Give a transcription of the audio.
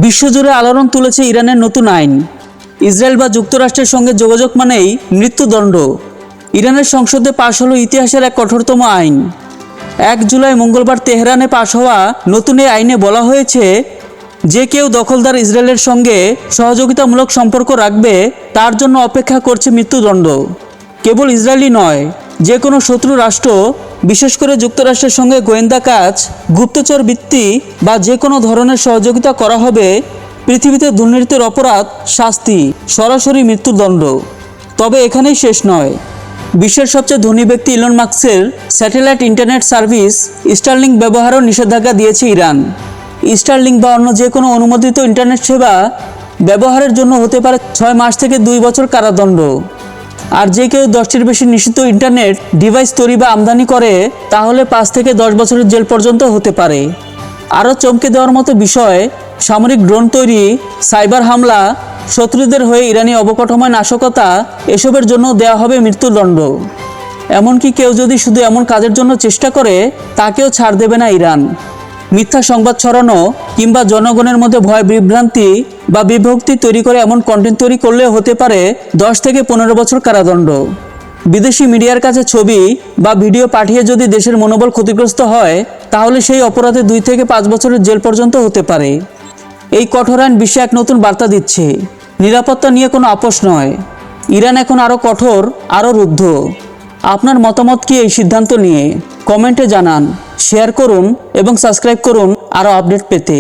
বিশ্বজুড়ে আলোড়ন তুলেছে ইরানের নতুন আইন। ইসরায়েল বা যুক্তরাষ্ট্রের সঙ্গে যোগাযোগ মানেই মৃত্যুদণ্ড। ইরানের সংসদে পাশ হলো ইতিহাসের এক কঠোরতম আইন। 1 জুলাই মঙ্গলবার তেহরানে পাশ হওয়া নতুন এই আইনে বলা হয়েছে, যে কেউ দখলদার ইসরায়েলের সঙ্গে সহযোগিতামূলক সম্পর্ক রাখবে তার জন্য অপেক্ষা করছে মৃত্যুদণ্ড। কেবল ইসরায়েলই নয়, যে কোনো শত্রু রাষ্ট্র, বিশেষ করে যুক্তরাষ্ট্রের সঙ্গে গোয়েন্দা কাজ, গুপ্তচর বৃত্তি বা যে কোনো ধরনের সহযোগিতা করা হবে পৃথিবীতে দুর্নীতির অপরাধ শাস্তি সরাসরি মৃত্যুদণ্ড। তবে এখানেই শেষ নয়। বিশ্বের সবচেয়ে ধনী ব্যক্তি ইলন মাস্কের স্যাটেলাইট ইন্টারনেট সার্ভিস স্টারলিংক ব্যবহারও নিষেধাজ্ঞা দিয়েছে ইরান। স্টারলিংক বা অন্য যে কোনো অনুমোদিত ইন্টারনেট সেবা ব্যবহারের জন্য হতে পারে 6 মাস থেকে 2 বছর কারাদণ্ড। আর যে কেউ 10টির বেশি নিষিদ্ধ ইন্টারনেট ডিভাইস তৈরি বা আমদানি করে তাহলে 5 থেকে 10 বছরের জেল পর্যন্ত হতে পারে। আরও চমকে দেওয়ার মতো বিষয়, সামরিক ড্রোন তৈরি, সাইবার হামলা, শত্রুদের হয়ে ইরানি অবকাঠামোয় নাশকতা, এসবের জন্য দেওয়া হবে মৃত্যুদণ্ড। এমনকি কেউ যদি শুধু এমন কাজের জন্য চেষ্টা করে তাকেও ছাড় দেবে না ইরান। মিথ্যা সংবাদ ছড়ানো কিংবা জনগণের মধ্যে ভয় বিভ্রান্তি বা বিভক্তি তৈরি করে এমন কন্টেন্ট তৈরি করলে হতে পারে 10 থেকে 15 বছর কারাদণ্ড। বিদেশি মিডিয়ার কাছে ছবি বা ভিডিও পাঠিয়ে যদি দেশের মনোবল ক্ষতিগ্রস্ত হয় তাহলে সেই অপরাধে 2 থেকে 5 বছরের জেল পর্যন্ত হতে পারে। এই কঠোর আইন বিশ্বে এক নতুন বার্তা দিচ্ছে, নিরাপত্তা নিয়ে কোনো আপোষ নয়। ইরান এখন আরও কঠোর, আরও রুদ্ধ। আপনার মতামত কি এই সিদ্ধান্ত নিয়ে? কমেন্টে জানান, শেয়ার করুন এবং সাবস্ক্রাইব করুন আরও আপডেট পেতে।